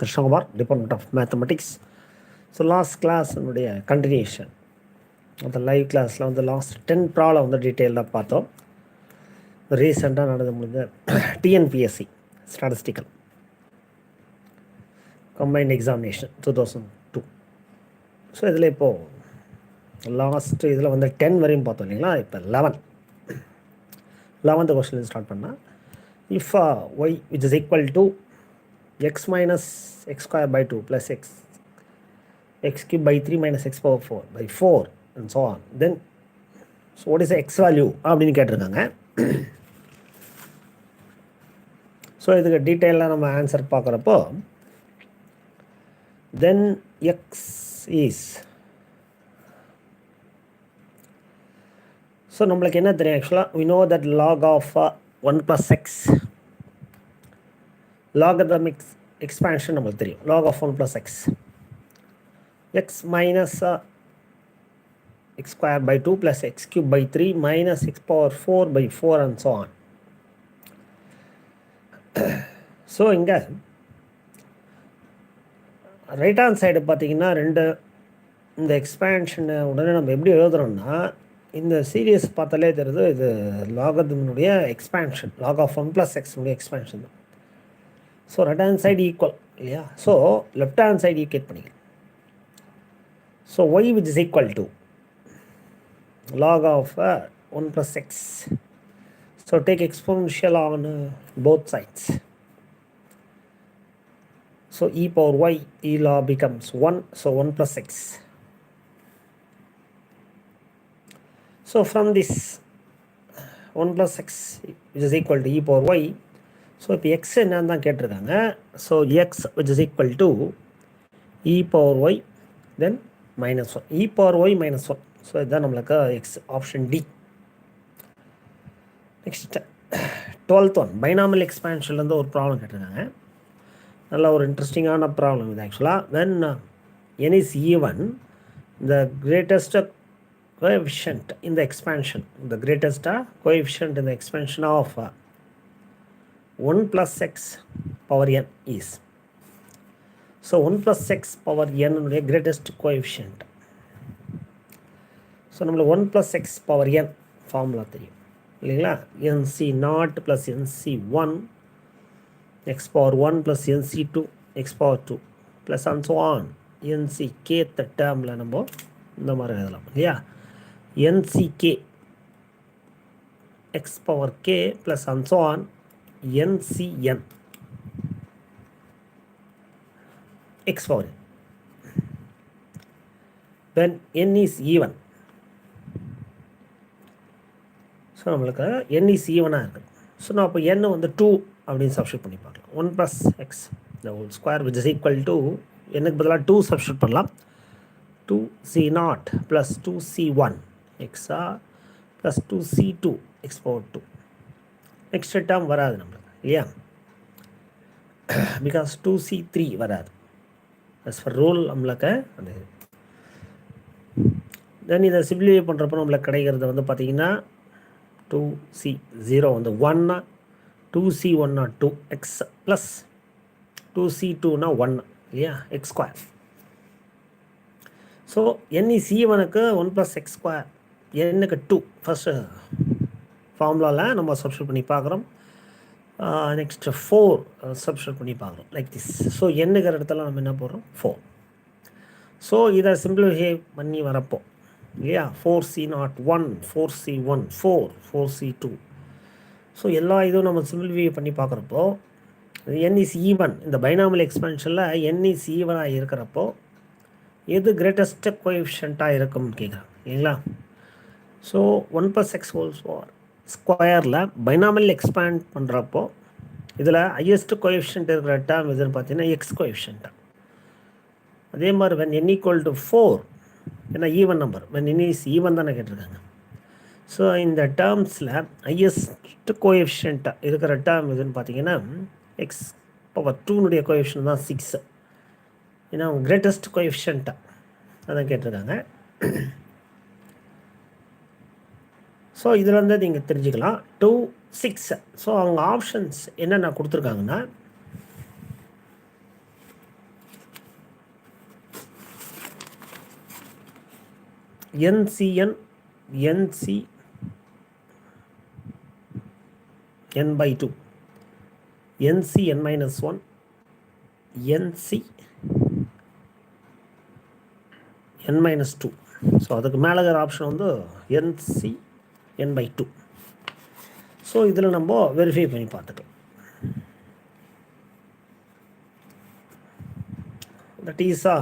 Krishnakumar, department of mathematics. So last class என்னுடைய continuation. அந்த live கிளாஸில் வந்து லாஸ்ட் 10 ப்ராப்ளம் வந்து டீட்டெயிலாக பார்த்தோம். ரீசெண்டாக நடந்து முடிஞ்ச TNPSC statistical combined examination 2002. So இதில் இப்போது லாஸ்ட்டு இதில் வந்து 10 வரையும் பார்த்தோம் இல்லைங்களா. இப்போ 11th கொஸ்டின் ஸ்டார்ட் பண்ணால், if y which is equal to x minus x square by 2 plus x cube by 3 minus x power 4 by 4 and so on, then so what is the x value அப்படின்னு கேட்டிருக்காங்க. So இதுக்கு டீட்டெயிலாக நம்ம answer பார்க்குறப்போ, then x is, so நம்மளுக்கு என்ன தெரியும் ஆக்சுவலாக, we know that log of 1 plus x, logarithmic expansion நம்மளுக்கு தெரியும், log of 1 plus x, x minus x square by 2 plus x cube by 3 minus x power 4 by 4 and so on. So இங்கே right hand side பார்த்தீங்கன்னா இந்த எக்ஸ்பேன்ஷனை உடனே நம்ம எப்படி எழுதுகிறோம்னா, இந்த serious பார்த்தாலே தெரியுது இது லாகரிதமினுடைய expansion, log of 1 plus x உடைய எக்ஸ்பேன்ஷன் தான். So right hand side equal இல்லையா. So left hand side equate பண்ணிக்கலாம். So y which is equal to log of 1 plus x. So take exponential on both sides. So e power y, e law becomes 1, so 1 plus x. So from this 1 plus x which is equal to e power y, so இப்போ x என்னன்னு தான் கேட்டிருக்காங்க. So x which is equal to e power y then -1, e power y -1. So இதுதான் நம்மளுக்கு x, option D. Next 12th one, binomial எக்ஸ்பேன்ஷன்லேருந்து ஒரு problem கேட்டிருக்காங்க. நல்ல ஒரு இன்ட்ரெஸ்டிங்கான ப்ராப்ளம் இது ஆக்சுவலாக. When n is even, the greatest coefficient in the expansion, the greatest coefficient in the expansion of 1 plus x power n is. So 1 plus x power n உடைய greatest coefficient. So நம்மளுக்கு 1 plus x power n formula தெரியும் இல்லைங்களா. nc0 plus nc1 x power 1 plus nc2 x power 2 plus and so on. nck டேர்மில் நம்ம இந்த மாதிரி எழுதலாம் இல்லையா. nck x power k plus and so on ncn x power n. when n is even, so நம்மளுக்கு n is even-ஆக இருக்குது. So நான் அப்போ n வந்து 2 அப்படின்னு சப்ஸ்டியூட் பண்ணி பார்க்கலாம். 1 plus x the whole square which is equal to, என்னக்கு பதிலாக 2 சப்ஸ்டியூட் பண்ணலாம். 2c0 plus 2c1 x plus 2c2 x power 2. Next term வராது நம்மளுக்கு இல்லையா, பிகாஸ் 2c3 வராது as for ரூல் நம்மளுக்கு. அந்த தென் இதை சிம்பிளிஃபை பண்ணுறப்போ நம்மளுக்கு கிடைக்கிறது வந்து பார்த்திங்கன்னா 2c0 வந்து 1, 2c1 2x ப்ளஸ் 2c2 1 இல்லையா, X square. So n is even-க்கு 1 plus x square, n-க்கு 2 first ஃபார்முலாவில் நம்ம சப்ஸ்டியூட் பண்ணி பார்க்குறோம். நெக்ஸ்ட்டு 4 சப்ஸ்டியூட் பண்ணி பார்க்குறோம் லைக் திஸ். ஸோ n-ங்கிற இடத்துல நம்ம என்ன போடுறோம் 4. ஸோ இதை சிம்பிளிஃபை பண்ணி வரப்போ இல்லையா, 4c01 4c1 4 4c2. ஸோ எல்லா இதுவும் நம்ம சிம்பிளிஃபை பண்ணி பார்க்குறப்போ n is even, இந்த பைனாமியல் எக்ஸ்பென்ஷனில் n is even-ஆக இருக்கிறப்போ எது கிரேட்டஸ்ட் கோஎஃபிஷியண்ட்டாக இருக்கும்னு கேட்குறாங்க இல்லைங்களா. ஸோ 1 plus x whole ஸ்கொயரில் பைனாமியல் எக்ஸ்பேண்ட் பண்ணுறப்போ இதில் ஹையஸ்ட் கோஎஃபிஷியன்ட் இருக்கிற டேர்ம் எதுன்னு பார்த்தீங்கன்னா எக்ஸ் கோஎஃபிஷியன்ட். அதே மாதிரி when n equal to 4, ஏன்னா even number, when n is even தானே கேட்டிருக்காங்க. ஸோ இந்த டேர்ம்ஸில் ஹையஸ்ட் கோஎஃபிஷியண்ட்டாக இருக்கிற டேர்ம் எதுன்னு பார்த்தீங்கன்னா எக்ஸ் பவர் 2 கோஎஃபிஷியன்ட் தான் 6. ஏன்னா கிரேட்டஸ்ட் கோஎஃபிஷியண்ட்டாக அதான் கேட்டிருக்காங்க. ஸோ இதில் வந்து நீங்கள் தெரிஞ்சுக்கலாம் 2 6. ஸோ அவங்க ஆப்ஷன்ஸ் என்னென்ன கொடுத்துருக்காங்கன்னா NCN NC n by 2 NC n minus 1 NC n minus 2. So அதுக்கு மேலே இருக்கிற ஆப்ஷன் வந்து NC n by 2. ஸோ இதில் நம்ம வெரிஃபை பண்ணி பார்த்துக்கலாம். தட் ஈஸா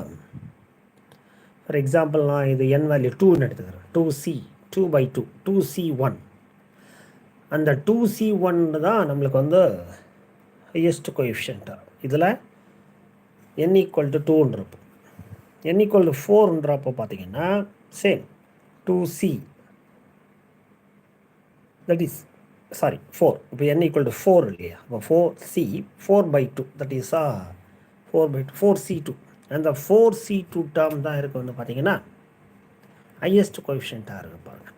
ஃபார் எக்ஸாம்பிள் நான் இது n வேல்யூ 2ன்னு எடுத்துக்கிறேன். 2C 2 by 2 2C1. அந்த 2C1 தான் நம்மளுக்கு வந்து ஹையஸ்ட் கோஎஃபிஷியன்ட்டாக. இதில் n ஈக்குவல் டு 2ன்றப்போ n ஈக்குவல் டு 4ன்றப்போ பார்த்தீங்கன்னா சேம் 2C தட் இஸ் 4. இப்போ n ஈக்குவல் டு 4 இல்லையா? அப்போ 4C 4 by 2 that is 4 by 2 4C2. அந்த 4C2 டேர்ம் தான் இருக்குது வந்து பார்த்தீங்கன்னா ஹையஸ்ட் கோஎஃபிஷியன்ட்டாக இருக்குது பாருங்க.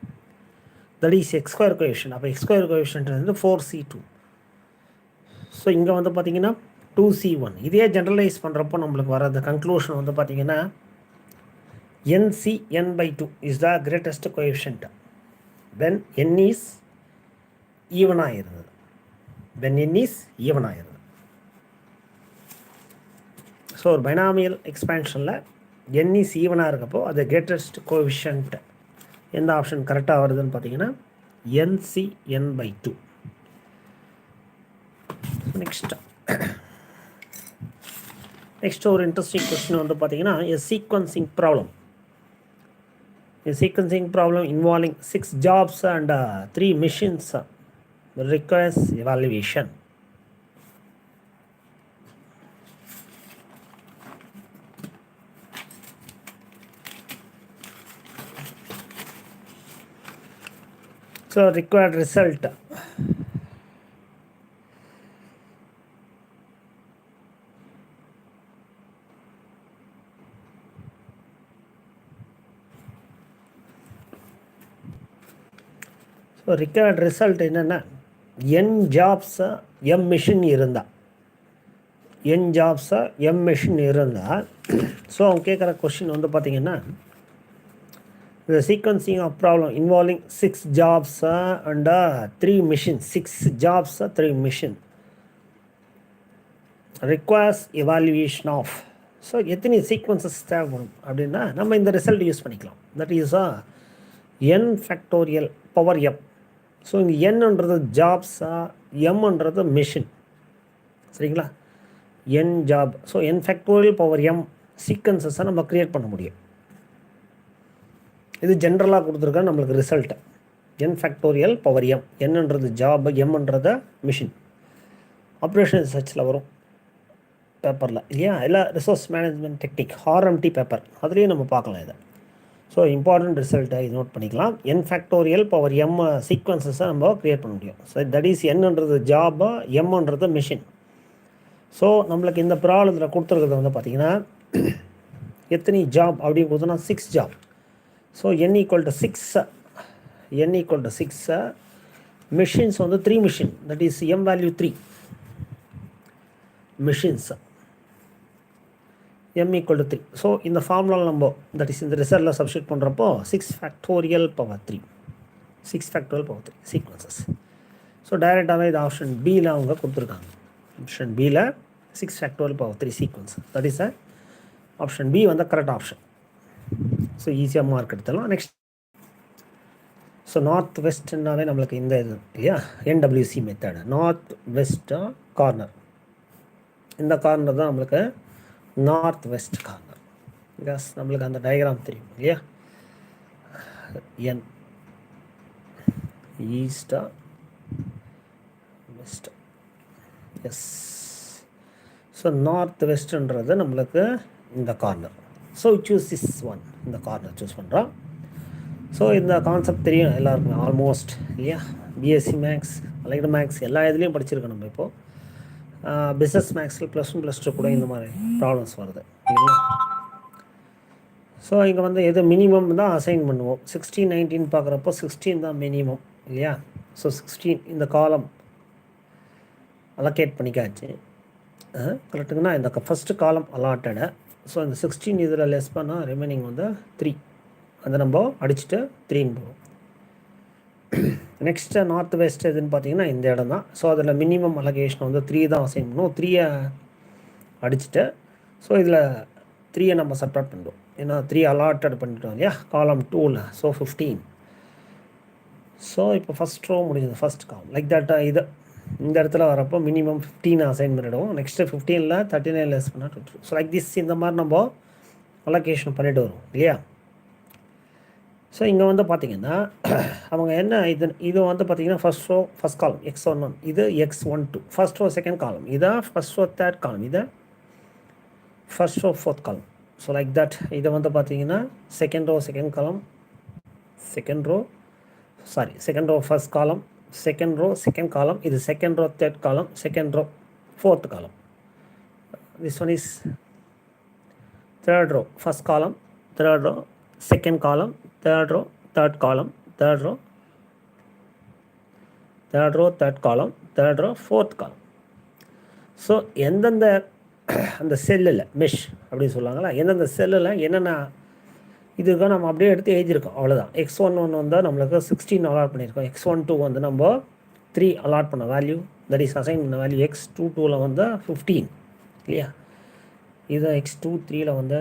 That is X square coefficient. அப்போ எக்ஸ் ஸ்கொயர் கோஎஃபிஷியன்ட் வந்து 4C2. ஸோ இங்கே வந்து பார்த்தீங்கன்னா 2C1. இதே ஜென்ரலைஸ் பண்ணுறப்போ நம்மளுக்கு வர அந்த கன்க்ளூஷன் வந்து பார்த்தீங்கன்னா NC n by 2 is the greatest coefficient when n is ஈவனாக இருந்தது. வென் n இஸ் ஈவனாக இருந்தது. ஸோ ஒரு பைனாமியல் எக்ஸ்பேன்ஷனில் n இஸ் ஈவனாக இருக்கப்போ அது கிரேட்டஸ்ட் கோஎஃபிஷியன்ட் எந்த ஆப்ஷன் கரெக்டாக வருதுன்னு பார்த்தீங்கன்னா NC n by 2. நெக்ஸ்ட் ஒரு இன்ட்ரெஸ்டிங் கொஸ்டின் வந்து பார்த்தீங்கன்னா a sequencing problem involving 6 jobs and 3 machines requires evaluation. So required result. So required result என்னென்னா n ஜாப்ஸை m மிஷின் இருந்தால் ஸோ அவங்க கேட்குற கொஷின் வந்து பார்த்திங்கன்னா the sequencing of problem involving 6 jobs and 3 machines. 6 jobs 3 machines requires evaluation of. So எத்தனை sequences தேவைப்படும் அப்படின்னா நம்ம இந்த ரிசல்ட் யூஸ் பண்ணிக்கலாம். That is n factorial power m. So இங்கே என்னன்றது ஜாப்ஸாக எம்ன்றது மிஷின். சரிங்களா? n job. So n factorial power m சீக்வன்சஸை நம்ம க்ரியேட் பண்ண முடியும். இது ஜென்ரலாக கொடுத்துருக்க நம்மளுக்கு result n factorial power m. என்னன்றது ஜாப், எம்ன்றது மிஷின். ஆப்ரேஷன் ரிசர்ச்சில் வரும் பேப்பரில் இல்லையா? இல்லை resource management technique RMT paper அதுலேயும் நம்ம பார்க்கலாம் இதை. ஸோ இம்பார்ட்டண்ட் ரிசல்ட்டை இது நோட் பண்ணிக்கலாம். n ஃபேக்டோரியல் பவர் m சீக்வன்சஸை நம்ம க்ரியேட் பண்ண முடியும். ஸோ தட் இஸ் என்னன்றது ஜாப், எம்ன்றது மிஷின். ஸோ நம்மளுக்கு இந்த ப்ராப்ளத்தில் கொடுத்துருக்கிறது வந்து பார்த்திங்கன்னா எத்தனை ஜாப் அப்படின்னு கொடுத்தோன்னா 6 job. So n equal to 6 machines வந்து 3 machine. That is m value 3 machines m equal to 3. So இந்த ஃபார்முலாவில் நம்ம தட் இஸ் இந்த ரிசல்ட்டில் சப்ஸ்டியூட் பண்ணுறப்போ 6 ஃபேக்டோரியல் பவர் 3 சீக்வன்சஸ். ஸோ டைரெக்டாகவே இது ஆப்ஷன் பியில் அவங்க கொடுத்துருக்காங்க. ஆப்ஷன் பியில் 6 factorial power 3 sequence. That is option B வந்து கரெக்ட் ஆப்ஷன். ஸோ ஈஸியாக மார்க் எடுத்துடலாம். நெக்ஸ்ட் ஸோ நார்த் வெஸ்ட்னாவே நம்மளுக்கு இந்த இது இல்லையா? NWC method. நார்த் வெஸ்ட்டாக கார்னர். இந்த கார்னர் தான் நம்மளுக்கு நார்த் வெஸ்ட் கார்னர். பிகாஸ் நம்மளுக்கு அந்த டயக்ராம் தெரியும் இல்லையா? n ஈஸ்டா வெஸ்ட். எஸ். ஸோ நார்த் வெஸ்ட்ன்றது நம்மளுக்கு இந்த corner. So choose this one. இந்த கார்னர் சூஸ் பண்ணுறோம். ஸோ இந்த கான்செப்ட் தெரியும் எல்லாருக்குமே ஆல்மோஸ்ட் இல்லையா? BSc மேக்ஸ், அலைடு மேக்ஸ் எல்லா இதுலேயும் படிச்சிருக்கோம் நம்ம. இப்போது பிஸ்னஸ் மேக்ஸில் +1 +2 கூட இந்த மாதிரி ப்ராப்ளம்ஸ் வருது இல்லைங்களா? ஸோ இங்கே வந்து எது மினிமம் தான் அசைன் பண்ணுவோம். 16 19 பார்க்குறப்போ 16 தான் மினிமம் இல்லையா? ஸோ 16 இந்த காலம் அலோகேட் பண்ணிக்காச்சு. கரெக்டுங்கன்னா இந்த ஃபஸ்ட்டு காலம் அலாட்டடு. ஸோ இந்த 16 இதில் லெஸ் பண்ணால் ரிமைனிங் வந்து 3 அதை நம்ம அடிச்சுட்டு 3ன்னு போகிறோம். நெக்ஸ்ட்டு நார்த் வெஸ்ட் எதுன்னு பார்த்தீங்கன்னா இந்த இடம் தான். ஸோ அதில் மினிமம் அலகேஷன் வந்து 3 தான் அசைன் பண்ணுவோம். 3 அடிச்சுட்டு ஸோ இதில் 3 நம்ம சப்ராக்ட் பண்ணுறோம். ஏன்னா 3 அலாட்டட் பண்ணிட்டோம் இல்லையா காலம் 2ல். ஸோ 15. ஸோ இப்போ ஃபஸ்ட் ரோ முடிஞ்சது, ஃபஸ்ட் காலம் லைக் தட். இது இந்த இடத்துல வரப்போ மினிமம் 15 அசைன் பண்ணிவிடுவோம். நெக்ஸ்ட்டு 15ல் 39 லெஸ் பண்ணால் 22. ஸோ லைக் திஸ் இந்த மாதிரி நம்ம அலோகேஷன் பண்ணிட்டு வரும் இல்லையா. ஸோ இங்கே வந்து பார்த்திங்கன்னா அவங்க என்ன இது வந்து பார்த்திங்கன்னா ஃபஸ்ட் ரோ ஃபஸ்ட் காலம் x11, இது x12, ஃபஸ்ட் ரோ செகண்ட் காலம், இதான் ஃபஸ்ட் ரோ தேர்ட் காலம், இதை first row fourth column. So like that. இதை வந்து பார்த்திங்கன்னா second row second column, second row first column, second row second column, இது second row third column, second row fourth column. This one is third row first column, third row second column, third row third column, third row third column, third row fourth column. So எந்தெந்த அந்த செல்லில் mesh அப்படின்னு சொல்லுவாங்களா, எந்தெந்த செல்லில் என்னென்ன இதுக்காக நம்ம அப்படியே எடுத்து எழுதியிருக்கோம், அவ்வளோதான். x11 வந்து நம்மளுக்கு 16 அலாட் பண்ணியிருக்கோம். x12 வந்து நம்ம 3 அலாட் பண்ண வேல்யூ, தட் இஸ் அசைன் பண்ண வேல்யூ. x22ல் வந்து 15 இல்லையா. இது x23ல் வந்து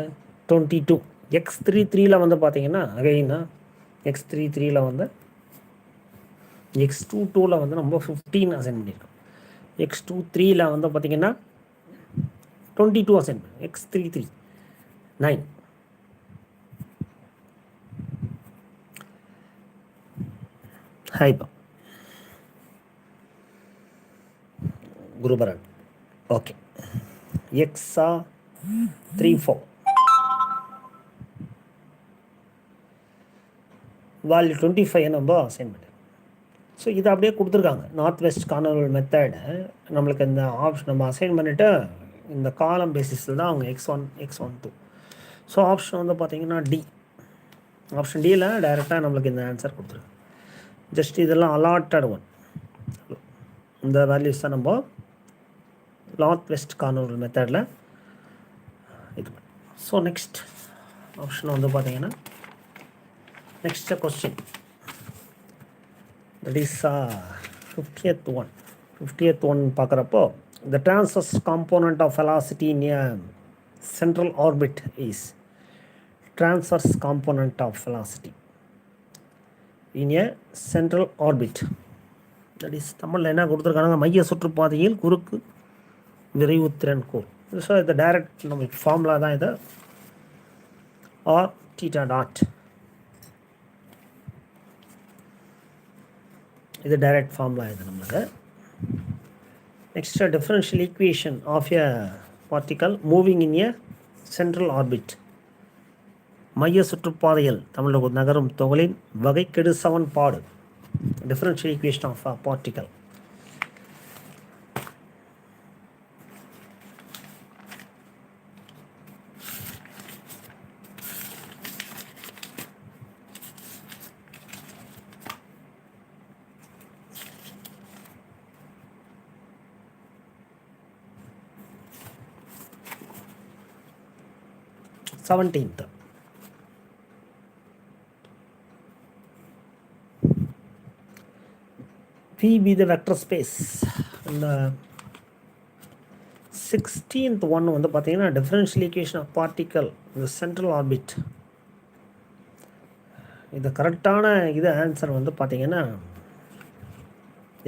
22. x33ல் வந்து பார்த்தீங்கன்னா அகைன்னா x33ல் வந்து x22ல் வந்து நம்ம 15 அசைன் பண்ணியிருக்கோம். x23ல் வந்து பார்த்திங்கன்னா 22 அசைன் பண்ணி x33 9. ஹைப்பா குருபரன் ஓகே. எக்ஸா 34 வேல்யூ 25 நம்ம அசைன் பண்ணி. ஸோ இதை அப்படியே கொடுத்துருக்காங்க. நார்த் வெஸ்ட் கார்னவல் மெத்தடு நம்மளுக்கு இந்த ஆப்ஷன் நம்ம அசைன் பண்ணிவிட்டு இந்த காலம் பேசிஸில் தான் அவங்க x1 x12. ஸோ ஆப்ஷன் வந்து பார்த்திங்கன்னா டி. ஆப்ஷன் டியில் டைரெக்டாக நம்மளுக்கு இந்த ஆன்சர் கொடுத்துருக்காங்க. ஜஸ்ட் இதெல்லாம் அலாட்டட் ஒன். இந்த வேல்யூஸ் தான் நம்ம நார்த் வெஸ்ட் கார்னவல் மெத்தடில் இது பண்ணி. ஸோ நெக்ஸ்ட் ஆப்ஷன் வந்து பார்த்திங்கன்னா next question that is 50th one பார்க்குறப்போ the transverse component of velocity in a central orbit is transverse component of velocity in a central orbit. That is தமிழில் என்ன கொடுத்துருக்காங்க, மைய சுற்றுப்பாதையில் குறுக்கு விரைவுத்திறன் கோள். ஸோ இது டைரக்ட் நம்மளுக்கு ஃபார்முலா தான் இது. ஆர் தீட்டா டாட், இது டைரக்ட் ஃபார்முலா இது நம்மளுக்கு. Next differential equation of a particle moving in a central orbit. மைய சுற்றுப்பாதையில் தமிழக நகரும் துகளின் வகைக்கெடு சமன்பாடு. Differential equation of a particle. Seventeenth. V be the vector space. இந்த 16th ஒன் வந்து பார்த்தீங்கன்னா டிஃபரன்ஷியல் ஈக்குவேஷன் ஆஃப் பார்ட்டிக்கல் இந்த சென்ட்ரல் ஆர்பிட். இது கரெக்டான இது ஆன்சர் வந்து பார்த்தீங்கன்னா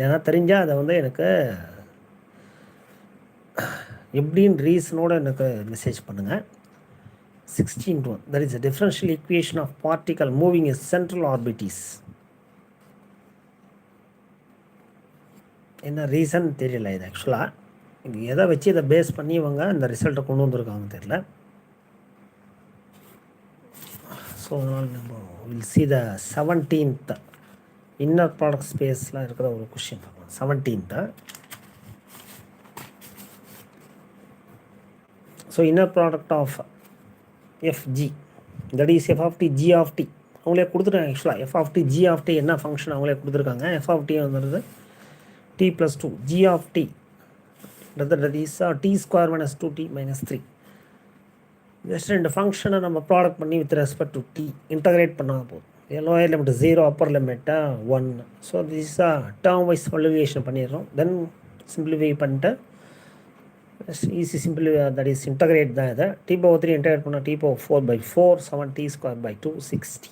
ஏன்னா தெரிஞ்சால் அதை வந்து எனக்கு எப்படின்னு ரீசனோடு எனக்கு மெசேஜ் பண்ணுங்கள். 16th one, that is a differential equation of particle moving in central orbit is. என்ன ரீசன் தெரியல. இது ஆக்சுவலாக இது எதை வச்சு இதை பேஸ் பண்ணி இவங்க இந்த ரிசல்ட்டை கொண்டு வந்திருக்காங்க தெரியல. ஸோ அதனால் நம்ம will see the 17th inner product ஸ்பேஸில் இருக்கிற ஒரு கொஷின் பார்க்கலாம். 17th. So inner product of FG, that is f of t g of t அவங்களே கொடுத்துருக்காங்க. ஆக்சுவலாக f of t g of t என்ன ஃபங்க்ஷன் அவங்களே கொடுத்துருக்காங்க. f of t வந்துடுது t plus 2 g of t that is t square minus 2t minus 3. Just ரெண்டு ஃபங்க்ஷனை நம்ம ப்ராடக்ட் பண்ணி with respect to T integrate பண்ணால் போதும். லோயர் லிமிட் 0, அப்பர் லிமிட்டை 1. So this term wise solution பண்ணிடுறோம். தென் சிம்பிளிஃபை பண்ணிட்டு easy simply that is integrate தான் இதை. t/3 இன்டகிரேட் பண்ணால் t/4/4 7t²/2 60.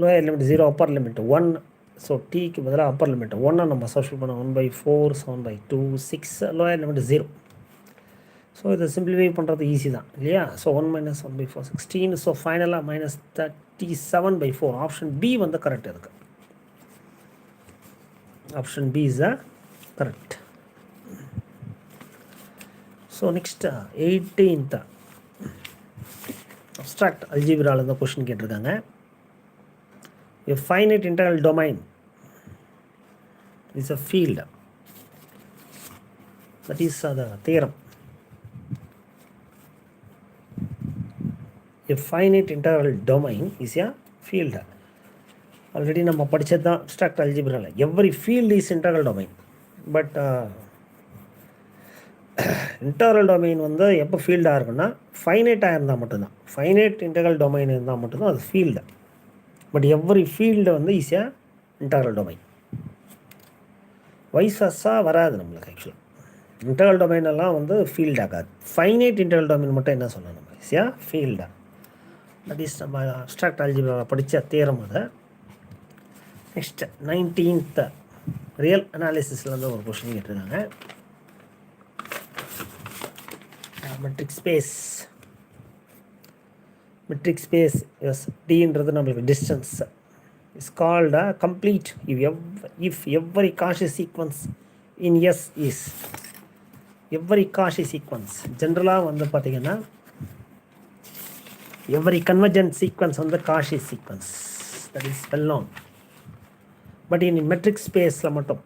Lower limit 0, upper limit 1. So டீக்கு பதிலாக அப்பர் லிமிட் 1 நம்ம சப்ஸ்டிட்யூட் பண்ண 1/4 7/2 6. Lower limit 0. ஸோ இதை சிம்பிளிஃபை பண்ணுறது ஈஸி தான் இல்லையா. ஸோ 1 - 1/4 16. ஸோ ஃபைனலாக -37/4. ஆப்ஷன் பி வந்து கரெக்ட் இருக்குது. Option B is correct. So next 18th abstract அல்ஜிப்ராவில் இந்த கொஷின் கேட்டிருக்காங்க. A finite integral domain is a field. That is the theorem. A finite integral domain is a field. Already நம்ம படிச்சது தான் abstract algebra. Every field is integral domain. But integral domain வந்து எப்போ ஃபீல்டாக இருக்குன்னா ஃபைனைட்டாக இருந்தால் மட்டும்தான். ஃபைனைட் இன்டெக்ரல் டொமைன் இருந்தால் மட்டும்தான் அது ஃபீல்டு. பட் எவ்ரி ஃபீல்டு வந்து ஈஸியாக இன்டெக்ரல் டொமைன். வைஸ் வர்ஸாக வராது நம்மளுக்கு. ஆக்சுவலாக இன்டெக்ரல் டொமைன் எல்லாம் வந்து ஃபீல்ட் ஆகாது. ஃபைனைட் இன்டெக்ரல் டொமைன் மட்டும் என்ன சொல்லணும் நம்ம ஈஸியாக ஃபீல்டாக. தட் இஸ் நம்ம அப்ஸ்ட்ராக்ட் அல்ஜிப்ராவில் படித்த தியரம் அது. நெக்ஸ்ட் 19th ரியல் அனாலிசிஸ்லேருந்து ஒரு கொஸ்டின் கேட்டிருக்காங்க. மெட்ரிக் ஸ்பேஸ் எஸ் டின்றது நம்மளுக்கு distance is called complete if every Cauchy sequence in S is every Cauchy sequence. ஜென்ரலாக வந்து பார்த்திங்கன்னா எவ்வரி கன்வர்ஜென்ட் சீக்வன்ஸ் வந்து Cauchy sequence. That is well known. But in metric ஸ்பேஸில் மட்டும்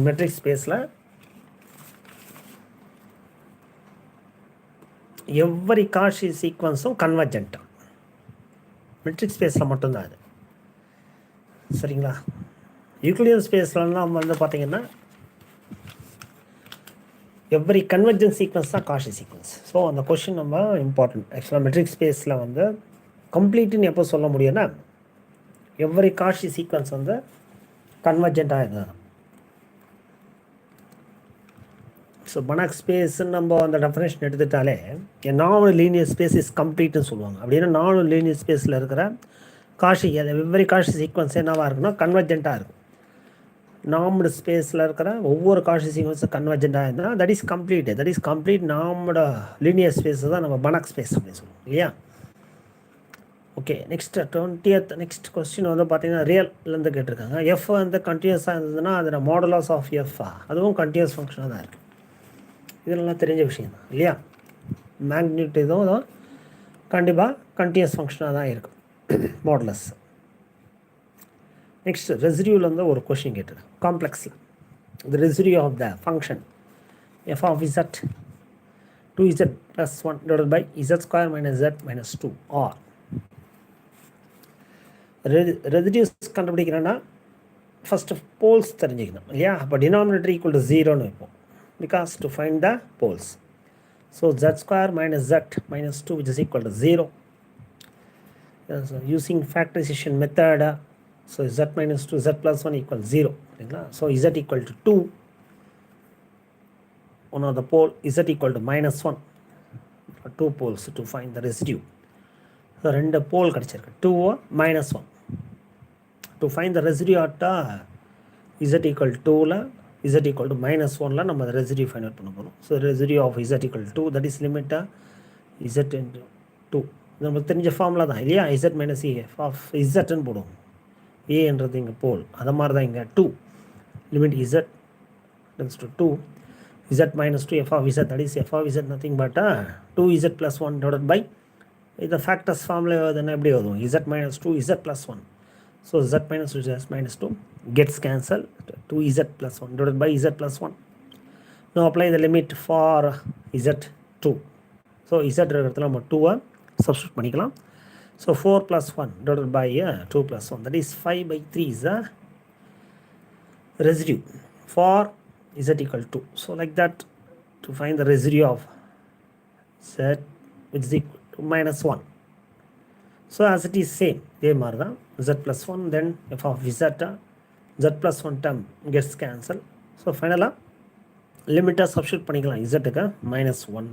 மெட்ரிக் ஸ்பேஸில் எவ்வரி காஷி சீக்வன்ஸும் கன்வர்ஜென்ட். மெட்ரிக் ஸ்பேஸில் மட்டும்தான் அது. சரிங்களா. யூக்ளிடியன் ஸ்பேஸ்லாம் வந்து பார்த்திங்கன்னா எவ்வரி கன்வர்ஜென்ட் சீக்வன்ஸ் தான் காஷி சீக்வன்ஸ். ஸோ அந்த கொஷின் நம்ம இம்பார்ட்டன்ட். ஆக்சுவலாக மெட்ரிக் ஸ்பேஸில் வந்து கம்ப்ளீட்டுன்னு எப்போ சொல்ல முடியும்னா எவ்வரி காஷி சீக்வன்ஸ் வந்து கன்வர்ஜென்ட்டாக இருந்தால். ஸோ பனாக் ஸ்பேஸ்ன்னு நம்ம அந்த டெஃபினேஷன் எடுத்துட்டாலே நார்மல் லீனியர் ஸ்பேஸ் இஸ் கம்ப்ளீட்னு சொல்லுவாங்க. அப்படின்னா நார்மல் லீனியர் ஸ்பேஸில் இருக்கிற காஷி வெவ்வேறு காஷி சீக்வன்ஸ் என்னவாக இருக்குன்னா கன்வர்ஜென்ட்டாக இருக்கும். நார்மல் ஸ்பேஸில் இருக்கிற ஒவ்வொரு காஷி சீக்வன்ஸும் கன்வர்ஜென்ட்டாக இருந்தால் that is complete. That is complete நார்மோட லீனியர் ஸ்பேஸ் தான் நம்ம பனாக் ஸ்பேஸ் அப்படின்னு சொல்லுவோம் இல்லையா. Okay. Next 20th next question வந்து பார்த்தீங்கன்னா ரியல்லேருந்து கேட்டிருக்காங்க. எஃப் வந்து கண்டினியூஸாக இருந்ததுன்னா அதில் மாடுலஸ் ஆஃப் எஃப்ஆ அதுவும் கண்டினியூஸ் ஃபங்க்ஷனாக தான் இருக்குது. இது நல்லா தெரிஞ்ச விஷயம் தான் இல்லையா. மேக்னிட் இதுவும் கண்டிப்பாக கண்டினியூஸ் ஃபங்க்ஷனாக தான் இருக்கும் மாடுலஸ். நெக்ஸ்ட் ரெசிடியூவில் வந்து ஒரு கொஷின் கேட்டது காம்ப்ளெக்ஸில். The residue of the function f of z 2z + 1 divided by z² - z - 2 are residues கண்டுபிடிக்கிறேன்னா ஃபஸ்ட்டு போல்ஸ் தெரிஞ்சுக்கணும் இல்லையா. அப்போ டினாமினேட்டர் ஈக்குவல் டு 0ன்னு வைப்போம். Because to find the poles, so z² - z - 2 which is equal to 0. So using factorization method, so z - 2 z + 1 equals 0. So z equal to 2. One of the pole z equal to -1. 2 poles to find the residue. So ரெண்டு pole கிடைச்சிருக்கு 2 -1. To find the residue at z equal to 2ல z equal to -1ல நம்ம residue find out பண்ண போகிறோம். So residue of z equal to 2 that is லிமிட்டா z into 2. இது நமக்கு தெரிஞ்ச formula தான் இல்லையா. z - e ஆஃப் zன்னு போடுவோம். ஏன்றது இங்கே போல். அது மாதிரி தான் இங்கே 2 limit z tends to 2 z - 2 f of z that is f of z nothing but 2z + 1 divided by இந்த ஃபேக்டர்ஸ் ஃபார்முலா எதுனா எப்படி வரும் z - 2 z + 1. So z - 2 z - 2 gets cancelled. 2z + 1 divided by z + 1. Now apply the limit for z2. So z இருக்கிறதுல நம்ம 2 substitute பண்ணிக்கலாம். So 4 + 1 divided by 2 + 1 that is 5/3 is the residue for z equal to 2. So like that to find the residue of z which is equal to minus 1. So as it is same, இதே மாதிரி தான் z plus 1, then f of z plus 1 term gets cancelled. So finally லிமிட்டாக substitute பண்ணிக்கலாம் இசட்டுக்கு -1.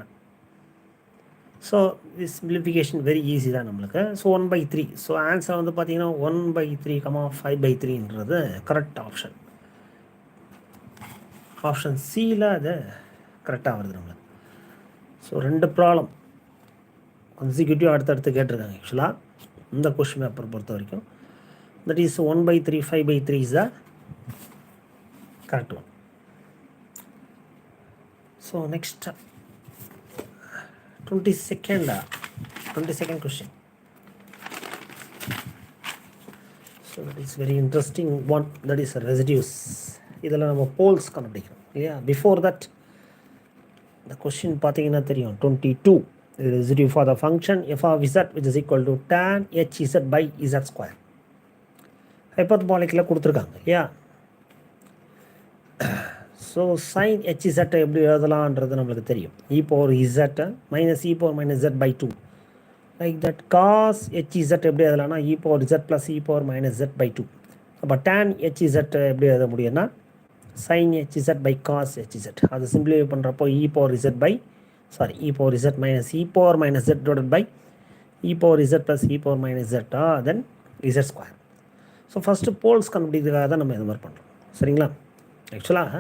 So this simplification very easy தான் நம்மளுக்கு. So 1/3. So answer வந்து பார்த்தீங்கன்னா 1/3, 5/3ன்றது correct option. Option சியில் அது கரெக்டாக வருது நம்மளுக்கு. ஸோ 2 ப்ராப்ளம் கன்சிக்யூட்டிவ் அடுத்தடுத்து கேட்டிருக்காங்க ஆக்சுவலாக இந்த கொஷின் பேப்பர் பொறுத்த வரைக்கும். That is 1/3, 5/3 is the correct one. So next 22nd question. So that is very interesting one, that is residues. இதில் நம்ம போல்ஸ் கண்டுபிடிக்கிறோம் இல்லையா. பிஃபோர் தட் இந்த கொஸ்டின் பார்த்தீங்கன்னா தெரியும் 22 residue for the function f of z which is equal to tan hz by z square. ஹைப்பர்பாலிக்கில் கொடுத்துருக்காங்க இல்லையா. So sign hz எப்படி எழுதலான்றது நம்மளுக்கு தெரியும். e power z minus e power minus z by 2. Like that cos hz எப்படி எழுதலாம்னா e power z plus e power minus z by 2. அப்போ tan hz எப்படி எழுத முடியும்னா sin hz by cos hz. அதை simplify பண்ணுறப்போ e power z minus e power minus z divided by e power z plus e power minus z then z square. So first poles கண்டுபிடிக்கிறதுக்காக தான் நம்ம இது மாதிரி பண்ணுறோம் சரிங்களா. ஆக்சுவலாக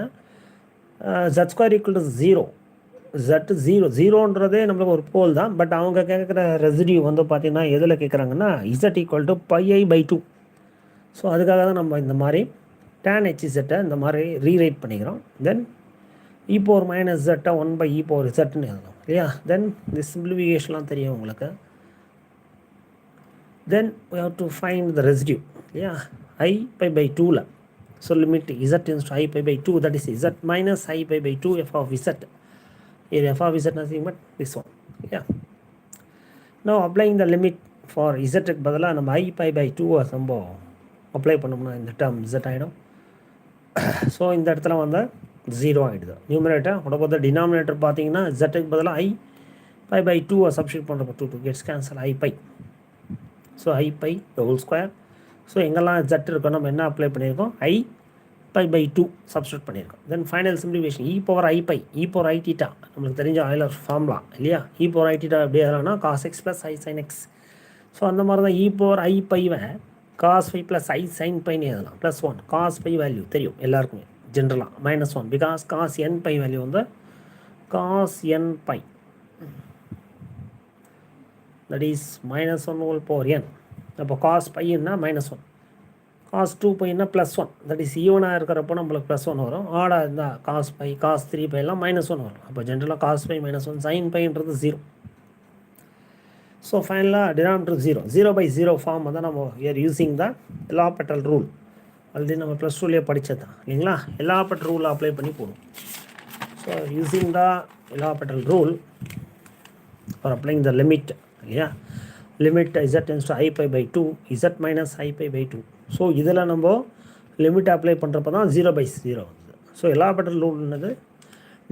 z ஸ்கொயர் ஈக்குவல் டு 0, ஜீரோன்றதே நம்மளுக்கு ஒரு போல் தான். பட் அவங்க கேட்குற ரெசிடியூ வந்து பார்த்திங்கன்னா எதில் கேட்குறாங்கன்னா z equal to πi/2. So அதுக்காக தான் நம்ம இந்த மாதிரி tan hz இந்த மாதிரி ரீரைட் பண்ணிக்கிறோம். தென் e power minus z 1/e power zன்னு எழுதணும் இல்லையா. தென் இந்த சிம்பிளிஃபிகேஷன்லாம் தெரியும் உங்களுக்கு. தென் we have to find the residue இல்லையா i/2ல. So limit z tends to i/2, that is z minus i/2 f of z. Here f of z nothing but this one. Yeah. Now applying the limit for z க்கு பதிலாக நம்ம i/2 நம்ம apply பண்ணோம்னா இந்த term z ஆகிடும். So இந்த இடத்துல வந்து 0 ஆகிடுது நியூமரேட்டர். உடம்பு டினாமினேட்டர் பார்த்தீங்கன்னா z க்கு பதிலாக i/2 சப்ஸ்டியூட் பண்ணுறப்போ 2 gets cancel i/. So i/, the whole square. So எங்கெல்லாம் z இருக்கோ நம்ம என்ன அப்ளை பண்ணியிருக்கோம் i/2 சப்ஸ்டியூட் பண்ணியிருக்கோம். தென் final simplification e power i/, e power i theta நம்மளுக்கு தெரிஞ்ச ஆயிலர் ஃபார்முலா இல்லையா. e power i theta எப்படி எழுதலாம்னா cos x plus i sin x. So அந்த மாதிரி தான் e power i/வை cos phi plus i sin πன்னு எழுதலாம். +1 cos π value தெரியும் எல்லாருக்குமே ஜென்ரலாக -1 பிகாஸ் cos n π வேல்யூ வந்து cos n π that is -1 whole power n. அப்போ cos πன்னா -1, cos 2πன்னா +1. தட் இஸ் ஈவனாக இருக்கிறப்போ நம்மளுக்கு +1 வரும். ஆடாக இருந்தால் cos π cos 3π எல்லாம் -1 வரும். அப்போ ஜென்ரலாக cos π -1 sin πன்றது 0. ஸோ ஃபைனலாக டினாமினேட்டர் 0/0 ஃபார்ம் வந்து நம்ம using the L'Hopital rule. Already நம்ம +2லேயே படித்தது தான் இல்லைங்களா. எலாபெட்டல் ரூல் அப்ளை பண்ணி போடும். So using the L'Hopital rule for applying the limit இல்லையா. Limit z tends to i/2 z minus i/2. So இதில் நம்ம லிமிட் அப்ளை பண்ணுறப்ப தான் 0/0 வந்தது. ஸோ எலாபெட்டல் ரூல்னது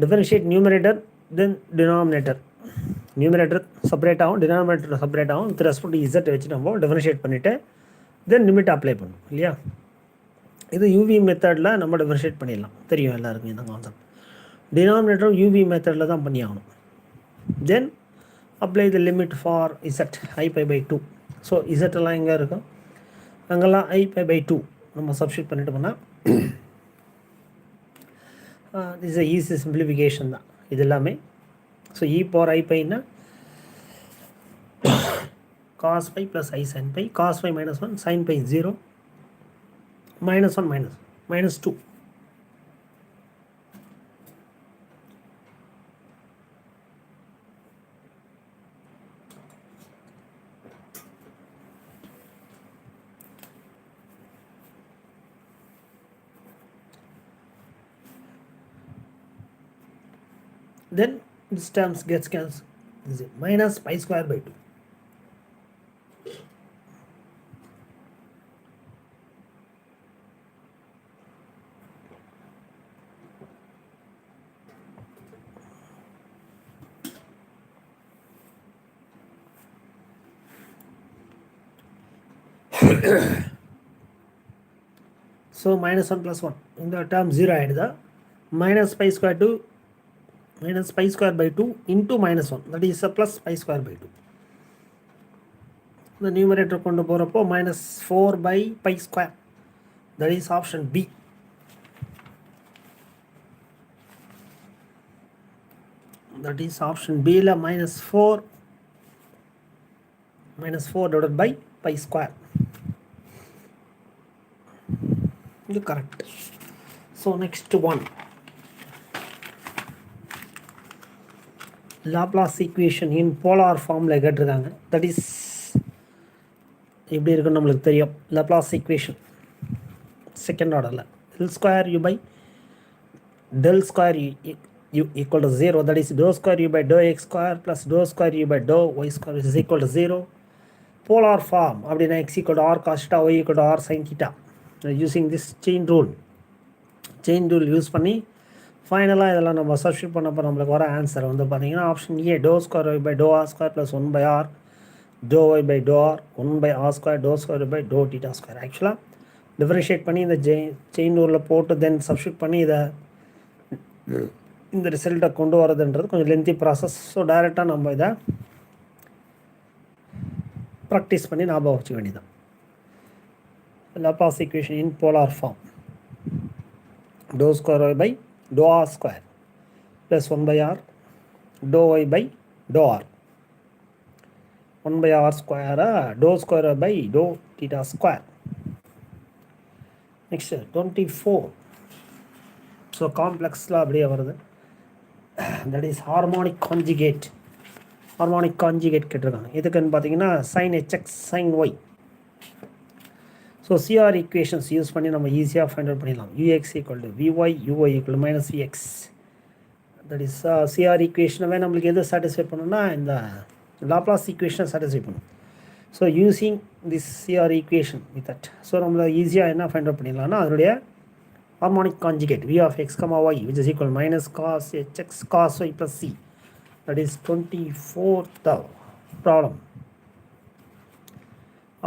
differentiate numerator then denominator. Numerator separate ஆகும், டினாமினேட்டர் செப்பரேட் ஆகும். வித் ரெஸ்பெக்ட் டு z வச்சு நம்ம டிஃபரன்ஷியேட் பண்ணிவிட்டு தென் லிமிட் அப்ளை பண்ணணும் இல்லையா. இது யூவி மெத்தடில் நம்ம டிஃபரன்ஷியேட் பண்ணிடலாம், தெரியும் எல்லாருக்கும் இந்த கான்செப்ட். டினாமினேட்டரும் யூவி மெத்தடில் தான் பண்ணி ஆகணும். தென் apply the limit for z i/2. So z எல்லாம் எங்கே இருக்கும் அங்கெல்லாம் i/2 நம்ம சப்ஸ்டியூட் பண்ணிட்டு போனால் this is a easy simplification தான் இது எல்லாமே. So e power i/னா cos π plus i sin π, cos π -1 sin π 0 -1 -2. Then this terms gets cancelled. This is minus π²/2. So -1 + 1 இந்த டேர்ம் 0 ஆகிடுதா. -π² -π² 2 into -1 that is +π²/2. இந்த நியூமரேட்டர் கொண்டு போகிறப்போ -4/π², that is option B. That is option B ல -4 divided by π². இது correct. So next one, Laplace equation in polar ஃபார்மில் கேட்டிருக்காங்க. That is எப்படி இருக்குன்னு நம்மளுக்கு தெரியும். லாப்லாஸ் ஈக்குவேஷன் செகண்ட் ஆர்டரில் del² u equal to 0, that is ∂2 u by ∂x² plus ∂2 u by ∂y² is equal to 0. Polar form அப்படின்னா x equal to r cos theta, y equal to r sin theta. Using this chain rule use பண்ணி ஃபைனலாக இதெல்லாம் நம்ம substitute பண்ணப்போ நம்மளுக்கு வர answer வந்து பார்த்தீங்கன்னா option A, ∂2 y by ∂r² plus 1 by r ∂y by ∂r 1 by r² ∂2 by ∂θ². ஆக்சுவலாக டிஃபரன்ஷியேட் பண்ணி இந்த செயின் ரூலில் போட்டு தென் சப்ஸ்டியூட் பண்ணி இந்த ரிசல்ட்டை கொண்டு வரதுன்றது கொஞ்சம் லென்த்தி ப்ராசஸ். ஸோ டைரெக்டாக நம்ம இதை ப்ராக்டிஸ் பண்ணி ஞாபகம் வச்சுக்க வேண்டியதான். Laplace equation in polar form ∂2 y by ∂r² plus 1 by r ∂y by ∂r 1 by r² ∂2 by ∂θ². Next 24. So காம்ப்ளெக்ஸில் அப்படியே வருது. தட் இஸ் ஹார்மோனிக் கான்ஜுகேட் கேட்டிருக்காங்க. எதுக்குன்னு பார்த்தீங்கன்னா sin hx sin y. So CR equations use பண்ணி நம்ம ஈஸியாக find out பண்ணிடலாம். ux equal to vy, uy equal to -vx. That is CR ஈக்குவேஷனவே நம்மளுக்கு எது சாட்டிஸ்ஃபை பண்ணணும்னா இந்த லாப்லாஸ் ஈக்குவேஷனை சாட்டிஸ்ஃபை பண்ணும். So using this CR equation with that, so நம்மளை ஈஸியாக என்ன ஃபைண்ட் அவுட் பண்ணிடலாம்னா அதனுடைய harmonic conjugate v of x comma y which is equal to -cos hx cos y plus c. That is 24th problem.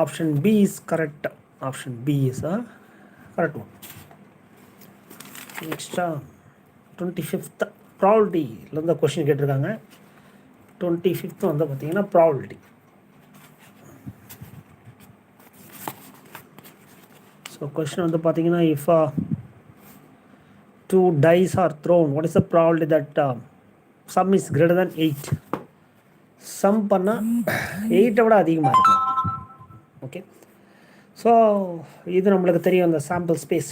Option B is correct. Option B is a correct one. Next 25th probability இந்த question கேட்டிருக்காங்க. 25th வந்து பார்த்தீங்கன்னா probability. So question வந்து பார்த்தீங்கன்னா if 2 dice are thrown, what is the probability that sum is greater than 8? sum பண்ணால் 8 விட அதிகமாக இருக்கும். ஓகே, ஸோ இது நம்மளுக்கு தெரியும். அந்த சாம்பிள் ஸ்பேஸ்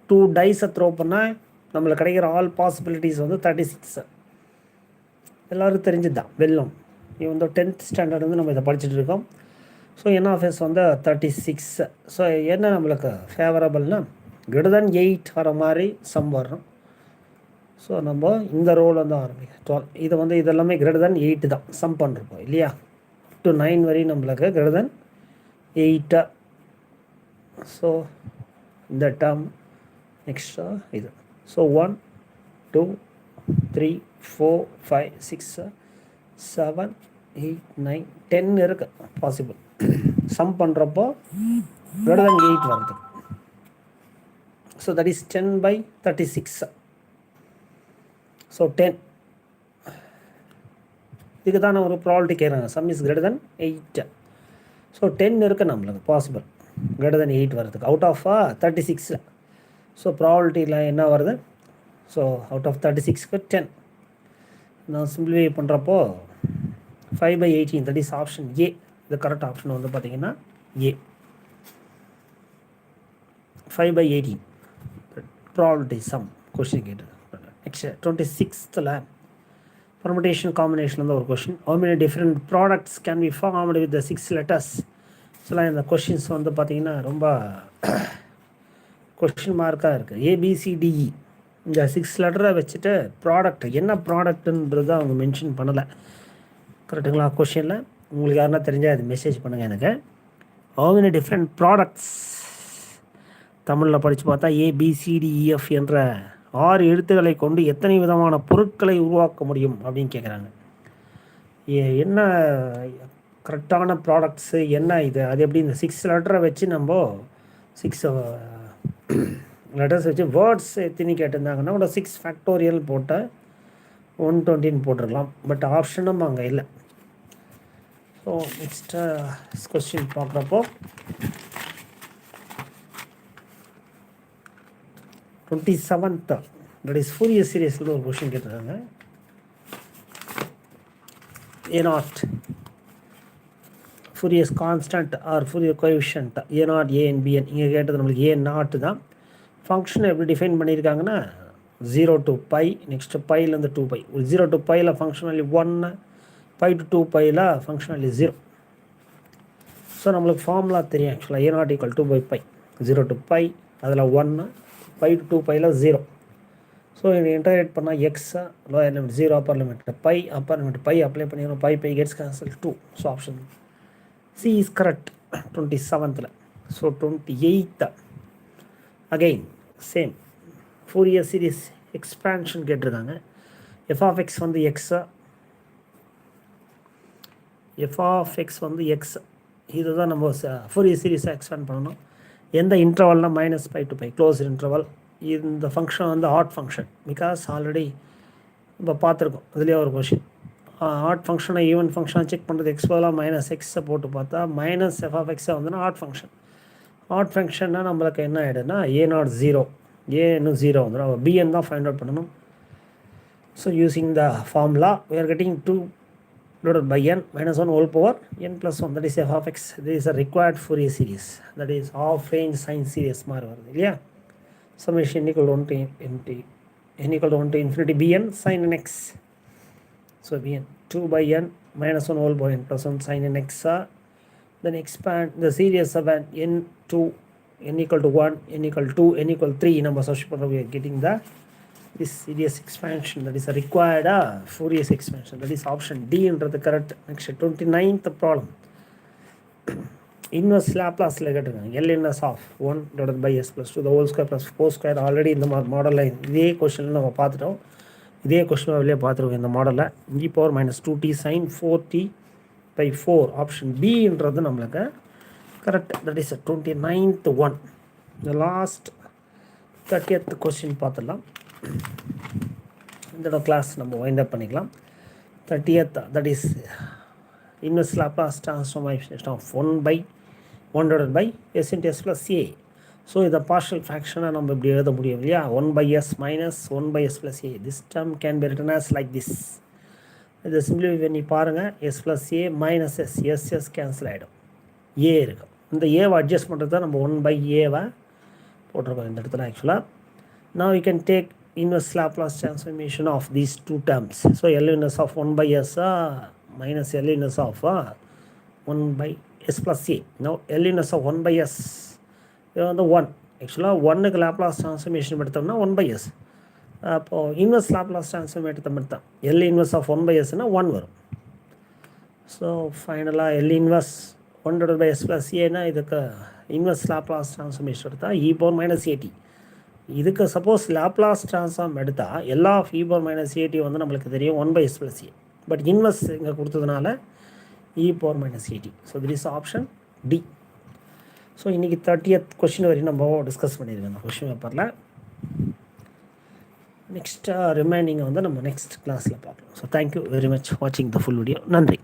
டூ டைஸை த்ரோ பண்ணால் நம்மளுக்கு கிடைக்கிற ஆல் பாசிபிலிட்டிஸ் வந்து 36. எல்லோருக்கும் தெரிஞ்சது தான் வெல்லம். இது வந்து 10th ஸ்டாண்டர்ட் வந்து நம்ம இதை படிச்சுட்டு இருக்கோம். ஸோ NF வந்து 36. ஸோ என்ன நம்மளுக்கு ஃபேவரபிள்னா greater than 8 வர மாதிரி சம் வரும். ஸோ நம்ம இந்த ரோல் வந்து ஆரம்பிக்கும் 12. இது வந்து இதெல்லாமே greater than 8 தான் சம் பண்ணுறப்போ இல்லையா. to 9 வரையும் நம்மளுக்கு greater than 8. ஸோ இந்த டேர்ம் நெக்ஸ்ட்டு இது. ஸோ 1 2 3 4 5 6 7 8 9 10 இருக்குது பாசிபிள் சம் பண்ணுறப்போ greater than 8 வருது. So that is 10 by 36. So 10. இதுக்கு தான் ஒரு ப்ராபிலிட்டி கேட்குறாங்க. Some is greater than 8. So 10 இருக்குது நம்மளுக்கு பாசிபிள் greater than 8 வரதுக்கு அவுட் ஆஃப் 36. ஸோ ப்ராபிலிட்டியில் என்ன வருது? ஸோ அவுட் ஆஃப் 36க்கு 10 நான் சிம்பிளிஃபை பண்ணுறப்போ 5/18. That is option A. இது கரெக்ட் ஆப்ஷன் வந்து பார்த்தீங்கன்னா ஏ, 5/18 probability sum question கேட்டு. நெக்ஸ்ட் 26th permutation combination வந்து ஒரு question. how many different products can be formed with the 6 letters? இதெல்லாம் இந்த கொஷின்ஸ் வந்து பார்த்தீங்கன்னா ரொம்ப கொஷின் மார்க்காக இருக்குது. ABCDE இந்த 6 லெட்டரை வச்சுட்டு ப்ராடக்ட் என்ன ப்ராடக்ட்டுன்றது அவங்க மென்ஷன் பண்ணலை. கரெக்டுங்களா? கொஷினில் உங்களுக்கு யாருன்னா தெரிஞ்சால் அது மெசேஜ் பண்ணுங்கள் எனக்கு. how many different products தமிழில் படித்து பார்த்தா ABCDEF என்ற 6 எழுத்துக்களை கொண்டு எத்தனை விதமான பொருட்களை உருவாக்க முடியும் அப்படின்னு கேட்குறாங்க. என்ன கரெக்டான ப்ராடக்ட்ஸு என்ன இது, அது எப்படி இந்த 6 லெட்டரை வச்சு நம்ம 6 லெட்டர்ஸ் வச்சு வேர்ட்ஸ் எத்தனை கேட்டிருந்தாங்கன்னா கூட 6 ஃபேக்டோரியல் போட்ட 120 போட்டிருக்கலாம். பட் ஆப்ஷனும் அங்கே இல்லை. ஸோ நெக்ஸ்ட்டு கொஸ்டின் பார்க்குறப்போ 27th தட் இஸ் ஃபோரியர் சீரியஸில் ஒரு கொஸ்டின் கேட்டிருக்காங்க. A0 Fourier constant or Fourier coefficient A0 AN BN இங்கே கேட்டது நம்மளுக்கு A0 தான். ஃபங்க்ஷனை எப்படி டிஃபைன் பண்ணியிருக்காங்கன்னா 0 to π, நெக்ஸ்ட்டு பைலேருந்து 2π. 0 to πயில் ஃபங்க்ஷன் வேல்யூ 1, π to 2πயில் ஃபங்க்ஷன் வேல்யூ 0. ஸோ நம்மளுக்கு ஃபார்முலா தெரியும் ஆக்சுவலாக A0 = 2/π. 0 to π அதில் 1, π to 2πயில் 0. ஸோ இதை இன்டகிரேட் பண்ணால் எக்ஸை lower limit 0, upper limit π, upper limit π apply பண்ணிடணும். π gets cancel 2. So option C is correct 27th. So 28th again same Fourier series expansion கேட்டிருக்காங்க. f(x) வந்து எக்ஸா, f(x) வந்து எக்ஸ், இதுதான் நம்ம ஃபோரியர் சீரிஸை எக்ஸ்பேண்ட் பண்ணணும். எந்த இன்டர்வல்னால் -π to π க்ளோஸ் இன்டர்வல். இந்த ஃபங்க்ஷன் வந்து ஆட் ஃபங்க்ஷன், பிகாஸ் ஆல்ரெடி இப்போ பார்த்துருக்கோம். இதுலேயே ஒரு கொஷின் ஆட் ஃபங்க்ஷனை ஈவன் ஃபங்க்ஷனாக செக் பண்ணுறது எக்ஸ் பதிலாக -x போட்டு பார்த்தா -f(x) வந்துன்னா ஆட் ஃபங்க்ஷன். ஆட் ஃபங்க்ஷன்னா நம்மளுக்கு என்ன ஆகிடுன்னா A0 0, A இன்னும் 0 வந்துடும். BN தான் ஃபைண்ட் அவுட் பண்ணணும். So using the formula we are getting 2 divided by n minus 1 whole power n plus 1, that is f(x). this is a required Fourier series, that is half range sine series மாதிரி வருது இல்லையா. summation equal to 1 to n equal to 1 to infinity bn sin nx. so bn 2 by n minus 1 whole power n plus 1 sin nx. then expand the series of n to n equal to 1, n equal to 2, n equal to 3 number substitute பண்ண we are getting the this series expansion, that is a required Fourier expansion, that is option D என்றது correct. next 29th problem inverse Laplace கேட்டிருக்காங்க. L inverse of 1 divided by s plus 2 the whole square plus 4 square. Already இந்த மாடலில் இதே கொஸ்டினில் நம்ம பார்த்துட்டோம். இதே question வெளியே பார்த்துருக்கோம் இந்த மாடலில். e power -2t sin 4t/4 option B என்றது நம்மளுக்கு correct. That is 29th one. the last 30th question பார்த்துடலாம். இந்த கிளாஸ் நம்ம வைண்ட் அப் பண்ணிக்கலாம். 30th that is inverse Laplace transformation of 1/1 divided by s into s plus a. So இதை partial ஃப்ராக்ஷனாக நம்ம இப்படி எழுத முடியும் இல்லையா. 1/s minus 1/s plus a. this term can be written as like this. இதை simply பண்ணி பாருங்கள். s plus a minus s cancel ஆகிடும். a இருக்கும். இந்த ஏவை அட்ஜஸ்ட் பண்ணுறது தான் நம்ம 1/a போட்டிருக்கோம் இந்த இடத்துல ஆக்சுவலாக. now you can take inverse Laplace transformation of these two terms. so L inverse of 1/s minus L inverse of 1/s plus a. now L inverse of 1/s இது வந்து 1. ஆக்சுவலாக 1க்கு லாப்லாஸ் ட்ரான்ஸ்ஃபர்மேஷன் எடுத்தோம்னா 1/s. அப்போது inverse Laplace transform எடுத்த மாதிரி தான். L inverse of 1/sனா 1 வரும். ஸோ ஃபைனலாக L inverse 1 divided by s plus a இதுக்கு இன்வெர்ஸ் லாப்லாஸ் ட்ரான்ஸ்ஃபர்மேஷன் எடுத்தால் e power -at. இதுக்கு சப்போஸ் லாப்லாஸ் ட்ரான்ஸ்ஃபார்ம் எடுத்தால் L of e power -at வந்து நம்மளுக்கு தெரியும் 1/s plus a. But inverse இங்கே கொடுத்ததுனால e power -at. So this is option D. So இன்றைக்கி 30th கொஷின் வரையும் நம்ம டிஸ்கஸ் பண்ணியிருக்கோம் அந்த கொஷின் பேப்பரில். நெக்ஸ்ட் ரிமைனிங்கை வந்து நம்ம நெக்ஸ்ட் கிளாஸில் பார்க்கலாம். ஸோ தேங்க்யூ வெரி மச் வாட்சிங் த ஃபுல் வீடியோ. நன்றி.